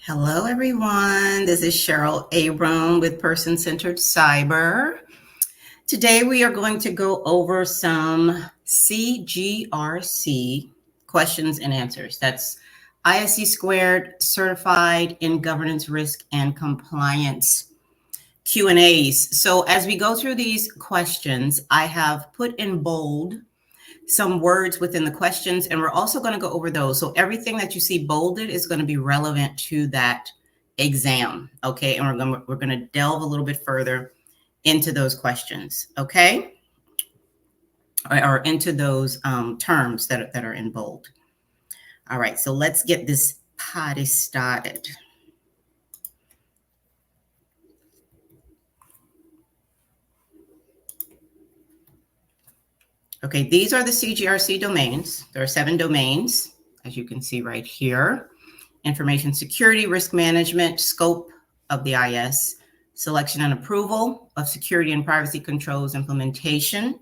Hello, everyone. This is Cheryl Abram with Person Centered Cyber. Today, we are going to go over some CGRC questions and answers. That's ISC squared, certified in governance, risk, and compliance Q&As. So as we go through these questions, I have put in bold some words within the questions, and we're also going to go over those. So everything that you see bolded is going to be relevant to that exam, okay? And we're going to delve a little bit further into those questions, okay? Or into those terms that are in bold. All right, so let's get this party started. Okay, these are the CGRC domains. There are 7 domains, as you can see right here. Information security, risk management, scope of the IS, selection and approval of security and privacy controls, implementation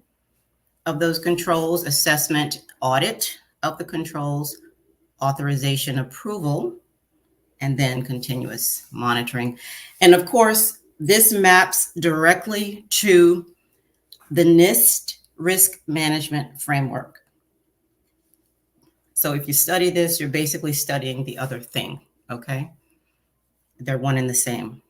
of those controls, assessment, audit of the controls, authorization, approval, and then continuous monitoring. And of course, this maps directly to the NIST risk management framework. So if you study this, you're basically studying the other thing, okay? They're one and the same.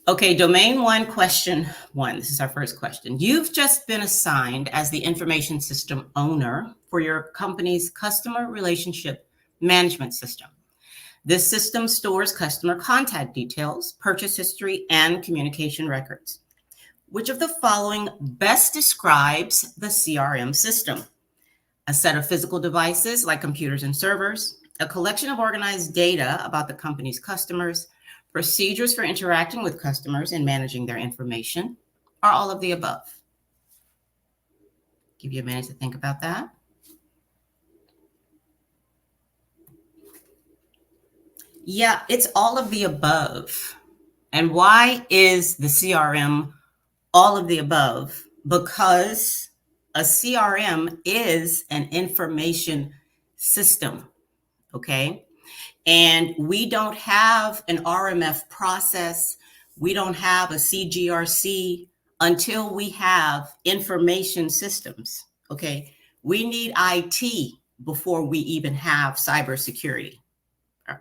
Okay, domain 1, question 1. This is our first question. You've just been assigned as the information system owner for your company's customer relationship management system. This system stores customer contact details, purchase history, and communication records. Which of the following best describes the CRM system? A set of physical devices like computers and servers, a collection of organized data about the company's customers, procedures for interacting with customers and managing their information, or all of the above? Give you a minute to think about that. Yeah, it's all of the above. And why is the CRM all of the above? Because a CRM is an information system, okay? And we don't have an RMF process. We don't have a CGRC until we have information systems, okay? We need IT before we even have cybersecurity.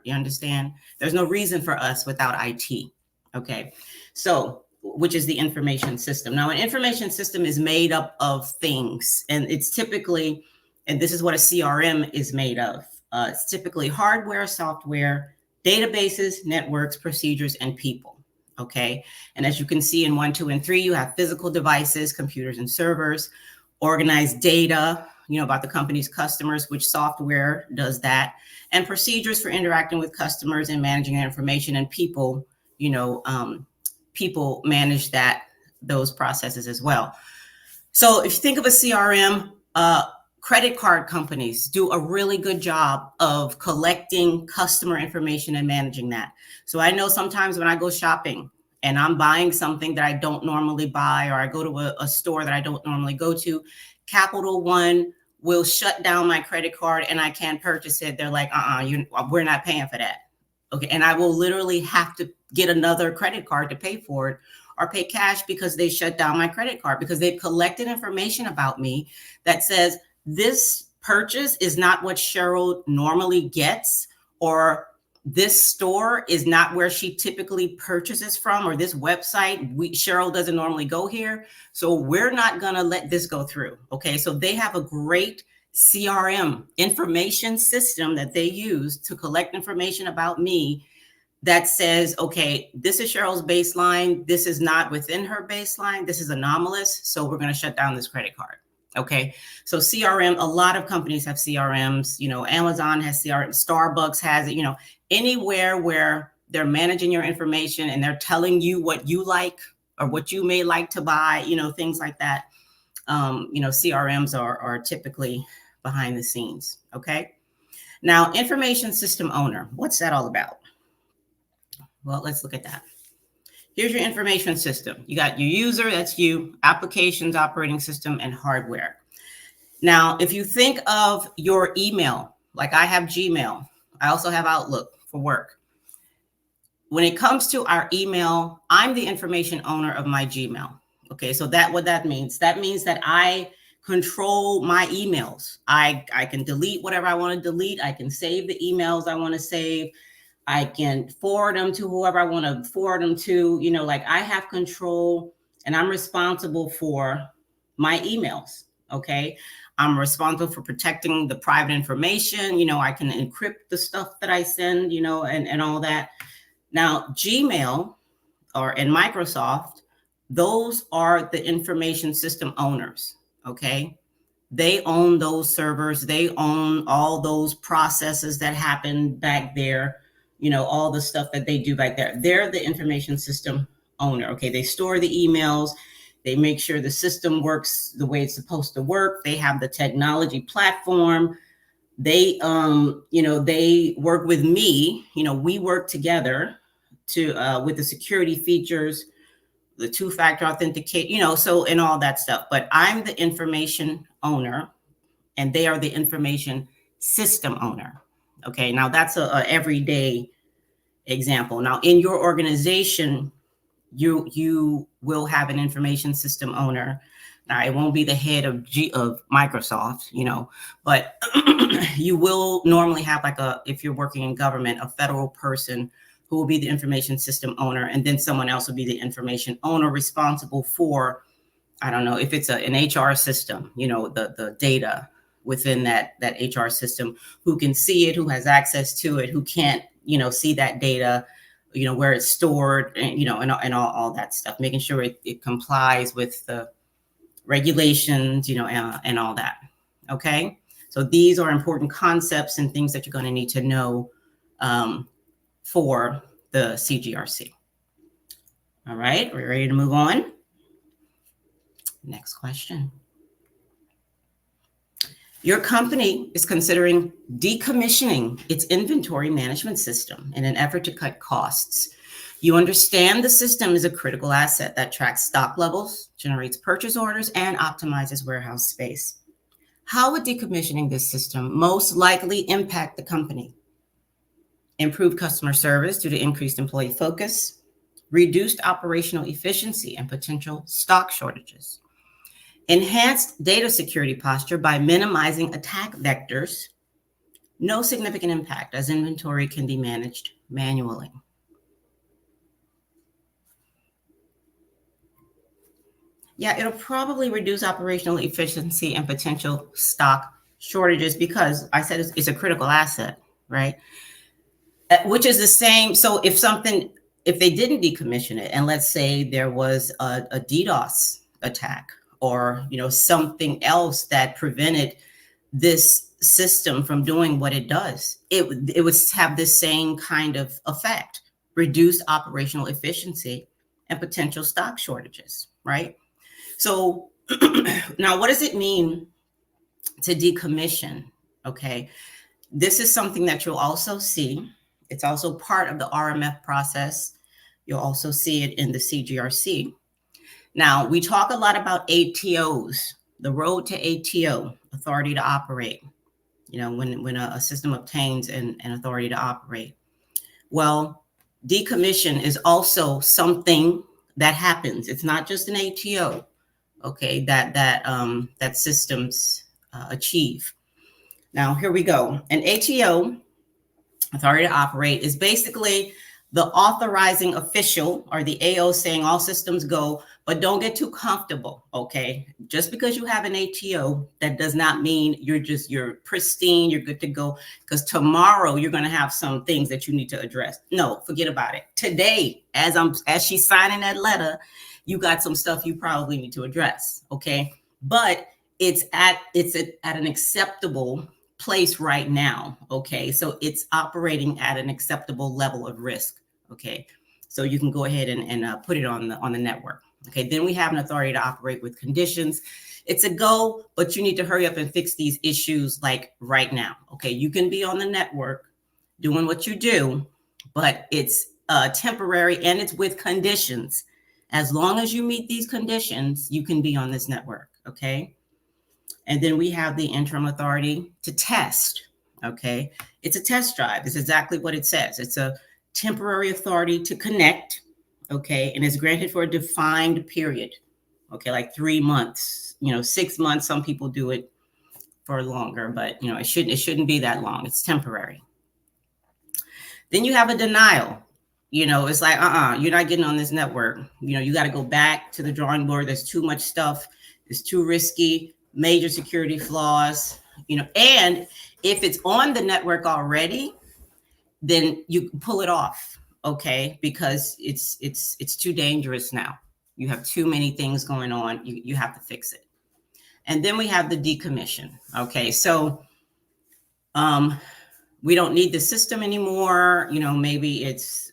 You understand? There's no reason for us without IT, okay? So, which is the information system. Now, an information system is made up of things, and it's typically, and this is what a CRM is made of. It's typically hardware, software, databases, networks, procedures, and people, okay? And as you can see in 1, 2, and 3, you have physical devices, computers and servers, organized data, about the company's customers, which software does that, and procedures for interacting with customers and managing their information, and people, people manage those processes as well. So if you think of a CRM, credit card companies do a really good job of collecting customer information and managing that. So I know sometimes when I go shopping and I'm buying something that I don't normally buy, or I go to a store that I don't normally go to, Capital One will shut down my credit card and I can't purchase it. They're like, we're not paying for that. Okay, and I will literally have to get another credit card to pay for it, or pay cash, because they shut down my credit card, because they've collected information about me that says this purchase is not what Cheryl normally gets, or this store is not where she typically purchases from, or this website, Cheryl doesn't normally go here, so we're not gonna let this go through, okay? So they have a great CRM information system that they use to collect information about me that says, okay, this is Cheryl's baseline. This is not within her baseline. This is anomalous. So we're going to shut down this credit card. Okay. So CRM, a lot of companies have CRMs, Amazon has CRM, Starbucks has it, anywhere where they're managing your information and they're telling you what you like or what you may like to buy, things like that. CRMs are typically behind the scenes. Okay. Now, information system owner, what's that all about? Well, let's look at that. Here's your information system. You got your user, that's you, applications, operating system, and hardware. Now, if you think of your email, like I have Gmail, I also have Outlook for work. When it comes to our email, I'm the information owner of my Gmail. Okay, so what that means that I control my emails. I can delete whatever I want to delete. I can save the emails I want to save. I can forward them to whoever I want to forward them to. You know, like I have control and I'm responsible for my emails. Okay. I'm responsible for protecting the private information. You know, I can encrypt the stuff that I send, you know, and all that. Now, Gmail and Microsoft, those are the information system owners. Okay. They own those servers. They own all those processes that happen back there. You know, all the stuff that they do back there. They're the information system owner. Okay. They store the emails. They make sure the system works the way it's supposed to work. They have the technology platform. They, you know, they work with me. You know, we work together with the security features, the two-factor authenticate, you know, so and all that stuff. But I'm the information owner and they are the information system owner. Okay, now that's a everyday example. Now in your organization, you will have an information system owner. Now it won't be the head of Microsoft, you know, but you will normally have if you're working in government, a federal person who will be the information system owner, and then someone else will be the information owner responsible for, I don't know, if it's an HR system, you know, the data within that HR system, who can see it, who has access to it, who can't, you know, see that data, you know, where it's stored, and, you know, and all that stuff, making sure it complies with the regulations, you know, and all that. Okay. So these are important concepts and things that you're going to need to know for the CGRC. All right, we're ready to move on. Next question. Your company is considering decommissioning its inventory management system in an effort to cut costs. You understand the system is a critical asset that tracks stock levels, generates purchase orders, and optimizes warehouse space. How would decommissioning this system most likely impact the company? Improved customer service due to increased employee focus, reduced operational efficiency and potential stock shortages, enhanced data security posture by minimizing attack vectors, no significant impact as inventory can be managed manually. Yeah, it'll probably reduce operational efficiency and potential stock shortages because I said it's a critical asset, right? Which is the same. So if they didn't decommission it, and let's say there was a DDoS attack or, you know, something else that prevented this system from doing what it does, it would have this same kind of effect, reduced operational efficiency and potential stock shortages, right? So now what does it mean to decommission? Okay, this is something that you'll also see. It's also part of the RMF process. You'll also see it in the CGRC. Now, we talk a lot about ATOs, the road to ATO, authority to operate, you know, when a system obtains an authority to operate. Well, decommission is also something that happens. It's not just an ATO, okay, that systems achieve. Now, here we go. An ATO, authority to operate, is basically the authorizing official or the AO saying all systems go, but don't get too comfortable, okay? Just because you have an ATO, that does not mean you're pristine, you're good to go, because tomorrow you're gonna have some things that you need to address. No, forget about it. Today, as she's signing that letter, you got some stuff you probably need to address, okay? But it's at an acceptable place right now, okay? So it's operating at an acceptable level of risk, okay? So you can go ahead and put it on the network, okay? Then we have an authority to operate with conditions. It's a go, but you need to hurry up and fix these issues like right now, okay? You can be on the network doing what you do, but it's temporary and it's with conditions. As long as you meet these conditions, you can be on this network, okay? And then we have the interim authority to test, Okay, it's a test drive. It's exactly what it says. It's a temporary authority to connect. Okay, and it's granted for a defined period. Okay, like 3 months, 6 months. Some people do it for longer, but it shouldn't be that long. It's temporary. Then you have a denial. It's like, you're not getting on this network. You got to go back to the drawing board. There's too much stuff. It's too risky, major security flaws, and if it's on the network already, then you pull it off. Okay. Because it's too dangerous now. You have too many things going on. You have to fix it. And then we have the decommission. Okay. So, we don't need the system anymore. Maybe it's,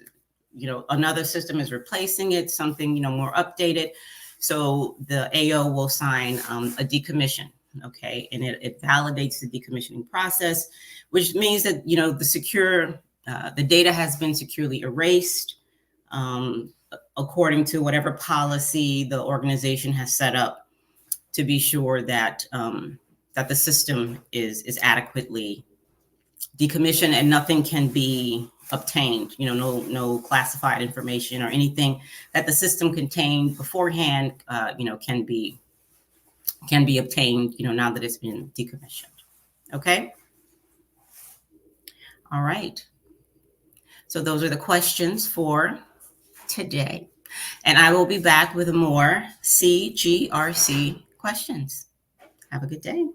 another system is replacing it, something, more updated. So the AO will sign a decommission. Okay. And it validates the decommissioning process, which means that, the data has been securely erased according to whatever policy the organization has set up to be sure that that the system is adequately decommissioned and nothing can be obtained. No classified information or anything that the system contained beforehand, can be obtained. Now that it's been decommissioned. Okay. All right. So those are the questions for today. And I will be back with more CGRC questions. Have a good day.